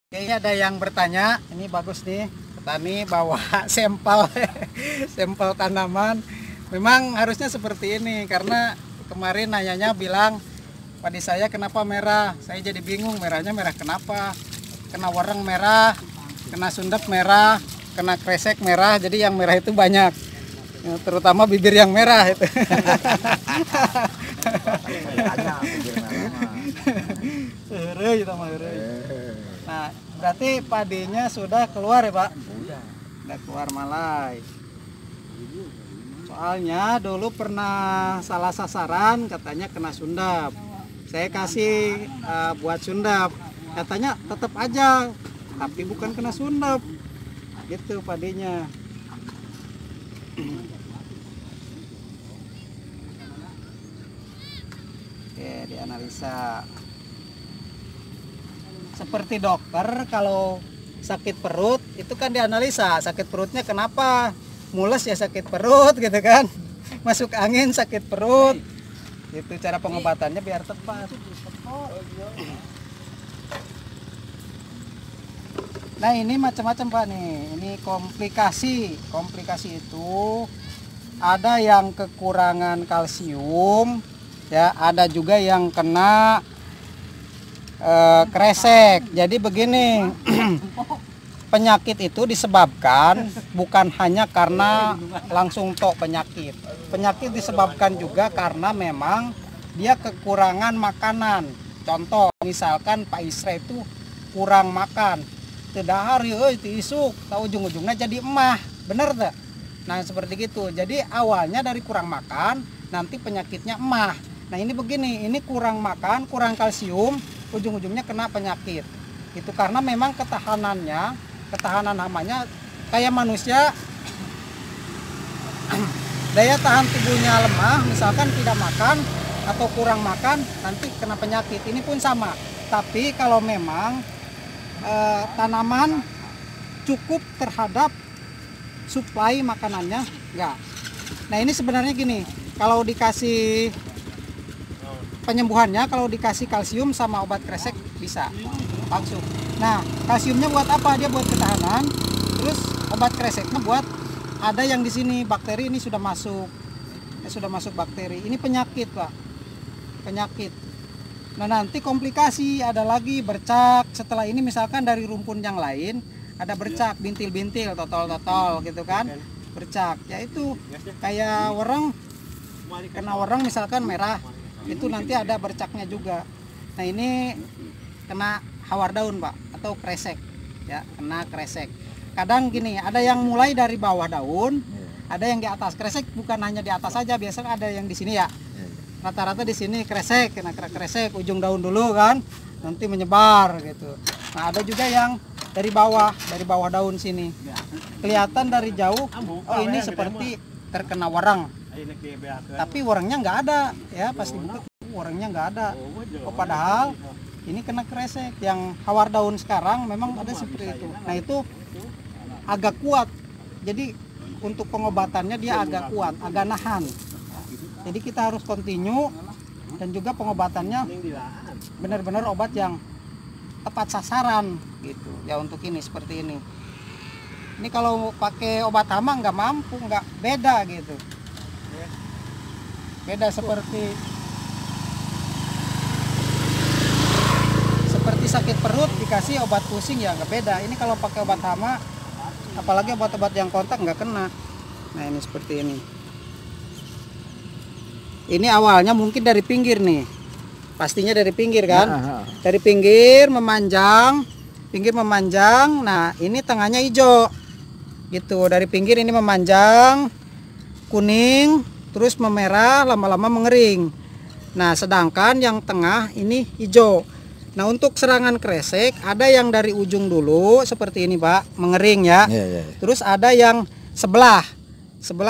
Kayaknya ada yang bertanya, ini bagus nih, petani bawa sampel sampel tanaman. Memang harusnya seperti ini karena kemarin nanyanya bilang padi saya kenapa merah. Saya jadi bingung merahnya merah kenapa. Kena wereng merah, kena sundep merah, kena kresek merah. Jadi yang merah itu banyak. Ya, terutama bibir yang merah itu. Nah, berarti padinya sudah keluar ya Pak? Sudah keluar malai. Soalnya dulu pernah salah sasaran, katanya kena sundap. Saya kasih buat sundap, katanya tetap aja, tapi bukan kena sundap. Gitu padinya. Oke, dianalisa. Seperti dokter kalau sakit perut itu kan dianalisa sakit perutnya kenapa, mules ya sakit perut gitu kan, masuk angin sakit perut, itu cara pengobatannya biar tepat. Nah ini macam-macam Pak nih, ini komplikasi itu ada yang kekurangan kalsium ya, ada juga yang kena kresek. Jadi begini, penyakit itu disebabkan bukan hanya karena langsung tok penyakit. Penyakit disebabkan juga karena memang dia kekurangan makanan. Contoh, misalkan Pak Isra itu kurang makan, tidak hari itu isuk, tahu ujung-ujungnya jadi emah, bener tak? Nah seperti gitu. Jadi awalnya dari kurang makan, nanti penyakitnya emah. Nah ini begini, ini kurang makan, kurang kalsium, ujung-ujungnya kena penyakit. Itu karena memang ketahanan hamanya kayak manusia, daya tahan tubuhnya lemah, misalkan tidak makan atau kurang makan nanti kena penyakit. Ini pun sama. Tapi kalau memang tanaman cukup terhadap suplai makanannya, enggak. Nah ini sebenarnya gini, kalau dikasih penyembuhannya, kalau dikasih kalsium sama obat kresek bisa langsung. Nah kalsiumnya buat apa? Dia buat ketahanan. Terus obat kreseknya buat ada yang di sini bakteri ini sudah masuk, bakteri. Ini penyakit Pak, penyakit. Nah nanti komplikasi ada lagi bercak. Setelah ini misalkan dari rumpun yang lain ada bercak, bintil-bintil, totol-totol gitu kan, bercak. Ya itu kayak wereng, kena wereng misalkan merah, itu nanti ada bercaknya juga. Nah ini kena hawar daun Pak, atau kresek ya, kena kresek. Kadang gini, ada yang mulai dari bawah daun, ada yang di atas. Kresek bukan hanya di atas saja, biasanya ada yang di sini ya, rata-rata di sini kresek, kena kresek ujung daun dulu kan, nanti menyebar gitu. Nah ada juga yang dari bawah daun sini, kelihatan dari jauh, oh ini seperti terkena wereng, tapi werengnya nggak ada ya, pasti buka werengnya nggak ada. Oh padahal ini kena kresek. Yang hawar daun sekarang memang ada seperti itu. Nah itu agak kuat, jadi untuk pengobatannya dia agak kuat, agak nahan. Jadi kita harus continue, dan juga pengobatannya benar-benar obat yang tepat sasaran gitu ya. Untuk ini seperti ini. Ini kalau pakai obat hama nggak mampu, nggak beda gitu. Beda seperti sakit perut dikasih obat pusing ya nggak beda. Ini kalau pakai obat hama, apalagi obat-obat yang kontak nggak kena. Nah ini seperti ini. Ini awalnya mungkin dari pinggir nih, pastinya dari pinggir kan, dari pinggir memanjang. Nah ini tengahnya hijau gitu, dari pinggir ini memanjang kuning, terus memerah, lama-lama mengering. Nah sedangkan yang tengah ini hijau. Nah untuk serangan kresek ada yang dari ujung dulu seperti ini Pak, mengering ya. Terus ada yang sebelah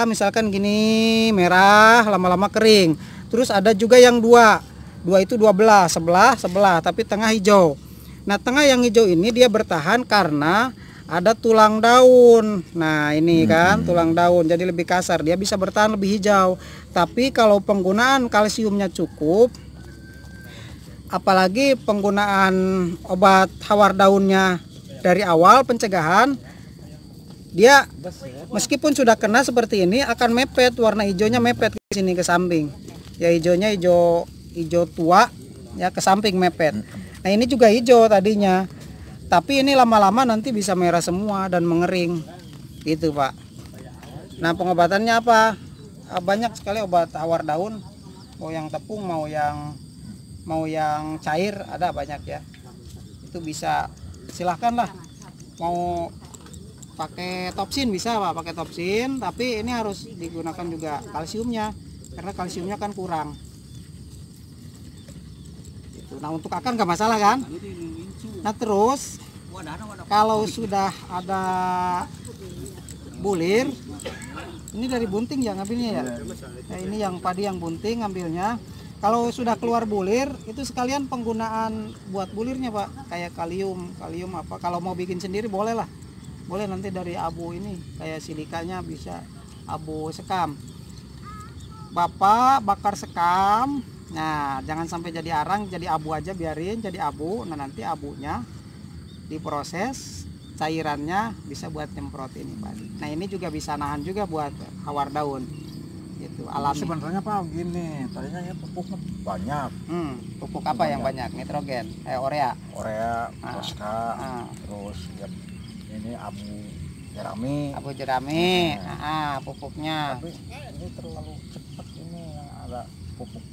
misalkan gini merah, lama-lama kering. Terus ada juga yang dua itu 12, sebelah tapi tengah hijau. Nah tengah yang hijau ini dia bertahan karena ada tulang daun. Nah ini kan tulang daun, jadi lebih kasar, dia bisa bertahan lebih hijau. Tapi kalau penggunaan kalsiumnya cukup, apalagi penggunaan obat hawar daunnya dari awal pencegahan dia meskipun sudah kena seperti ini akan mepet, warna hijaunya mepet ke sini ke samping. Ya hijaunya hijau tua ya ke samping mepet. Nah ini juga hijau tadinya. Tapi ini lama-lama nanti bisa merah semua dan mengering. Gitu, Pak. Nah, pengobatannya apa? Banyak sekali obat tawar daun. Mau yang tepung, mau yang cair ada banyak ya. Itu bisa silahkan lah. Mau pakai topsin bisa, Pak, pakai topsin, tapi ini harus digunakan juga kalsiumnya karena kalsiumnya kan kurang. Gitu. Nah, untuk akar nggak masalah kan? Nah, terus kalau sudah ada bulir, ini dari bunting ya ngambilnya ya. Nah, ini yang padi yang bunting ngambilnya. Kalau sudah keluar bulir, itu sekalian penggunaan buat bulirnya, Pak. Kayak kalium apa. Kalau mau bikin sendiri boleh lah. Boleh nanti dari abu ini, kayak silikanya bisa abu sekam. Bapak bakar sekam. Nah, jangan sampai jadi arang, jadi abu aja, biarin jadi abu. Nah, nanti abunya diproses, cairannya bisa buat nyemprot ini, Pak. Nah, ini juga bisa nahan juga buat tawar daun. Gitu, alami. Sebenarnya Pak gini, tadinya ya pupuknya banyak. Pupuk apa yang banyak? Nitrogen, urea. Urea, Tosca, terus ya, ini abu jerami. Pupuknya. Tapi ini terlalu cepat ini yang ada pupuk.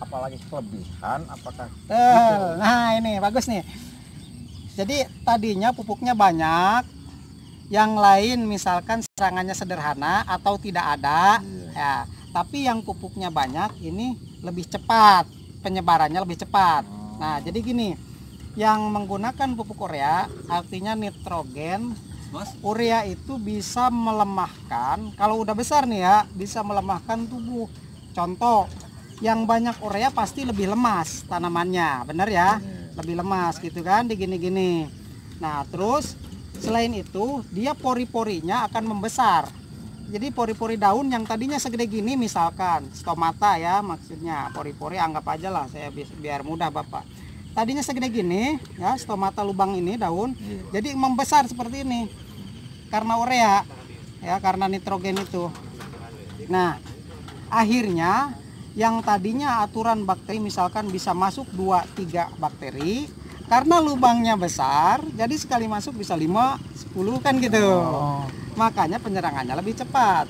Apalagi kelebihan apakah gitu? Nah, ini bagus nih. Jadi tadinya pupuknya banyak, yang lain misalkan serangannya sederhana atau tidak ada, ya. Tapi yang pupuknya banyak ini lebih cepat, penyebarannya lebih cepat. Nah, jadi gini, yang menggunakan pupuk urea artinya nitrogen. Urea itu bisa melemahkan, kalau udah besar nih ya, bisa melemahkan tubuh. Contoh, yang banyak urea pasti lebih lemas tanamannya, bener ya? Lebih lemas gitu kan, di gini-gini. Nah, terus selain itu dia pori-porinya akan membesar. Jadi pori-pori daun yang tadinya segede gini, misalkan stomata ya, maksudnya pori-pori anggap aja lah, saya biar mudah Bapak. Tadinya segede gini ya, stomata lubang ini daun, jadi membesar seperti ini karena urea ya, karena nitrogen itu. Nah, akhirnya yang tadinya aturan bakteri misalkan bisa masuk 2-3 bakteri, karena lubangnya besar jadi sekali masuk bisa 5-10 kan gitu. Makanya penyerangannya lebih cepat.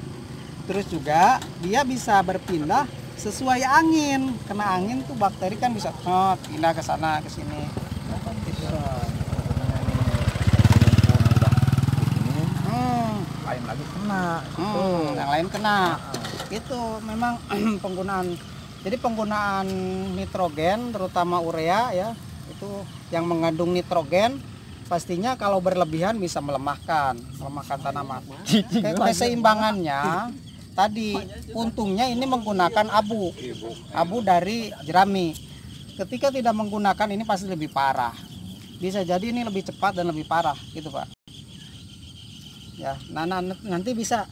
Terus juga dia bisa berpindah sesuai angin. Kena angin tuh bakteri kan bisa pindah ke sana ke sini. Lain lagi kena. Yang lain kena. Itu memang penggunaan nitrogen terutama urea ya, itu yang mengandung nitrogen pastinya kalau berlebihan bisa melemahkan tanaman. Keseimbangannya tadi untungnya ini menggunakan abu dari jerami. Ketika tidak menggunakan ini pasti lebih parah, bisa jadi ini lebih cepat dan lebih parah gitu, Pak. Ya, nah nanti bisa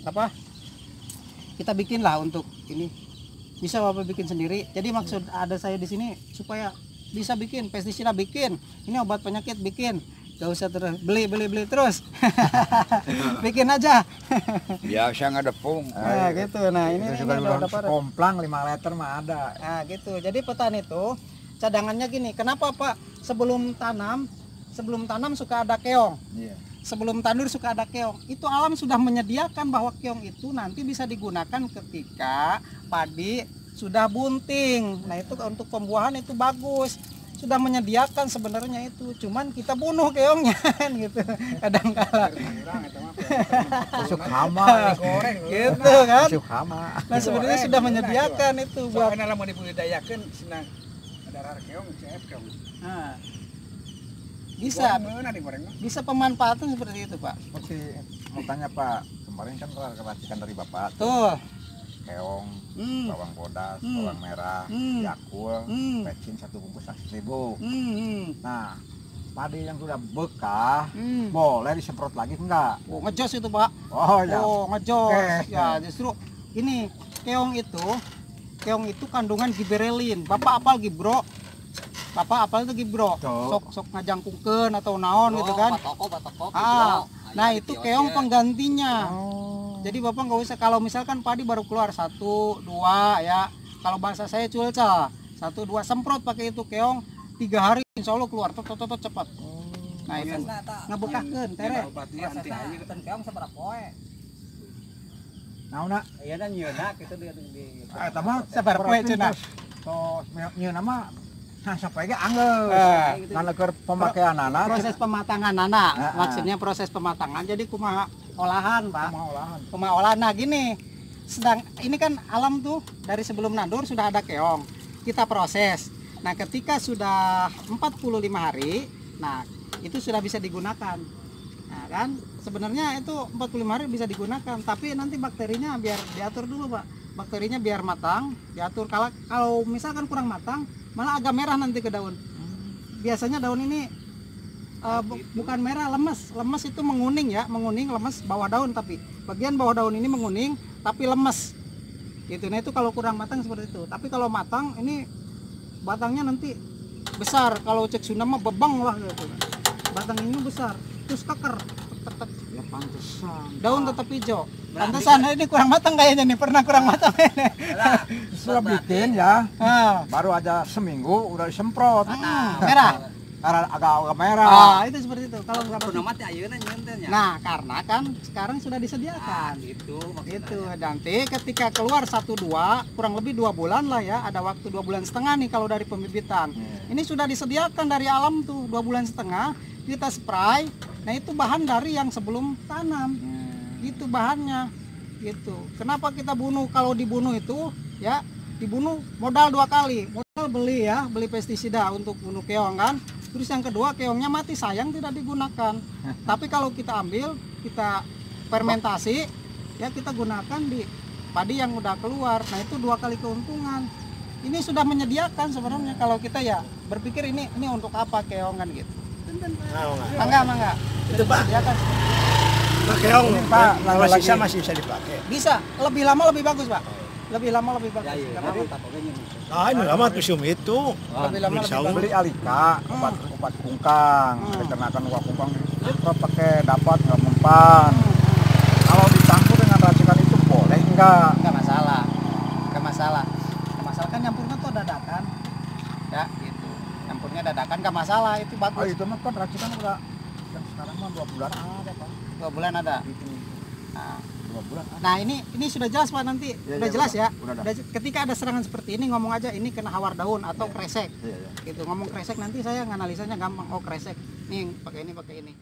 apa, kita bikin lah untuk ini, bisa Bapak bikin sendiri. Jadi maksud ada saya di sini supaya bisa bikin pestisida, bikin ini obat penyakit, bikin, gak usah terus beli terus. Bikin aja. Biasa ngadepung. Nah gitu, nah ini udah komplang 5 liter mah ada. Nah gitu, jadi petani itu cadangannya gini. Kenapa Pak? Sebelum tanam suka ada keong. Sebelum tandur suka ada keong. Itu alam sudah menyediakan bahwa keong itu nanti bisa digunakan ketika padi sudah bunting. Nah itu untuk pembuahan itu bagus. Sudah menyediakan sebenarnya itu. Cuman kita bunuh keongnya kan gitu. Kadang-kala. Masuk hama goreng gitu kan. Masuk hama. Nah sebenarnya sudah menyediakan itu buat. Soalnya lamun dibudidayakeun senang ada keong, keong. Nah, bisa pemanfaatan seperti itu Pak. Seperti mau tanya Pak, kemarin kan racikan dari Bapak tuh keong, bawang bodas, bawang merah, yakul, pecin 1 bungkus 1.000. Nah, padi yang sudah bekah boleh disemprot lagi enggak? Oh, ngejos itu Pak. Oh ya. Oh, ngejos. Ya justru ini keong itu kandungan giberelin. Bapak apal gibro? Bapak apal lagi bro, sok ngajangkukeun atau naon gitu kan. Batoko, Nah itu keong penggantinya. Jadi Bapak nggak usah, kalau misalkan padi baru keluar 1, 2 ya. Kalau bahasa saya culca, 1, 2 semprot pakai itu keong 3 hari insya Allah keluar, tot cepat. Nah itu ngebekakeun tere. Prosesnya ikutan keong sabarapa poe. Naonna? Iya dan nyeuna kitu di Eta mah Sabar poe cenah. tos nyeuna mah sampai ge anggeus. Naleukeun pemakaianana Proses pematangan anak, maksudnya proses pematangan. Jadi kumaha olahan Pak. Kumaha olahan. Nah gini, ini kan alam tuh dari sebelum nandur sudah ada keong. Kita proses. Nah ketika sudah 45 hari, nah itu sudah bisa digunakan. Nah kan sebenarnya itu 45 hari bisa digunakan, tapi nanti bakterinya biar diatur dulu Pak. Bakterinya biar matang, diatur. Kalau misalkan kurang matang, malah agak merah nanti ke daun. Biasanya daun ini bukan merah, lemes itu menguning ya, menguning lemes bawah daun, tapi bagian bawah daun ini menguning tapi lemes gitu. Nah itu kalau kurang matang seperti itu, tapi kalau matang ini batangnya nanti besar. Kalau cek Sunda mah bebang lah gitu, batang ini besar terus keker ya pantesan. daun tetap hijau. Pantesan ini kurang matang kayaknya nih, pernah kurang matang ini. Sudah bikin ya, baru aja seminggu udah disemprot. Merah. Karena agak merah. Itu seperti itu. Kalau nggak Kudu mah teh ayeuna nyeunteun nya. Nah, karena kan sekarang sudah disediakan. Itu Itu nanti ketika keluar 1, 2 kurang lebih 2 bulan lah ya, ada waktu 2 bulan setengah nih kalau dari pembibitan. Ini sudah disediakan dari alam tuh 2 bulan setengah kita spray. Nah itu bahan dari yang sebelum tanam. Itu bahannya gitu. Kenapa kita bunuh? Kalau dibunuh itu ya dibunuh modal 2 kali. Modal beli pestisida untuk bunuh keong kan. Terus yang kedua keongnya mati, sayang tidak digunakan. Tapi kalau kita ambil, kita fermentasi, ya kita gunakan di padi yang udah keluar. Nah itu 2 kali keuntungan. Ini sudah menyediakan sebenarnya. Kalau kita ya berpikir ini untuk apa keong kan gitu. Mangga. Itu Pak. Disediakan. Nah, keong Pak, kalau lagi. sisa masih bisa dipakai. Bisa, lebih lama lebih bagus Pak. Lebih lama lebih bagus. Ya, Ah, ini lama tuh itu. Lebih lama lebih bagus. Beli alika, obat kungkang, dikenakan uang kungkang, semprot pakai dapat nggak mempan. Kalau dicampur dengan racikan itu boleh enggak? Nggak masalah. Nggak masalah kan nyampurnya tuh dadakan. Ya gitu. Nyampurnya dadakan nggak masalah, itu Oh bagus. itu mah kan racikan udah yang sekarang mah 2 bulan ada Pak. 2 bulan ada. Itu Nah, 2 bulan ada. Nah ini sudah jelas Pak nanti, Ya, udah ya, jelas ya. udah. Ketika ada serangan seperti ini ngomong aja ini kena hawar daun atau kresek. Iya. Gitu ngomong kresek nanti saya nganalisanya gampang. Oh kresek, nih pakai ini.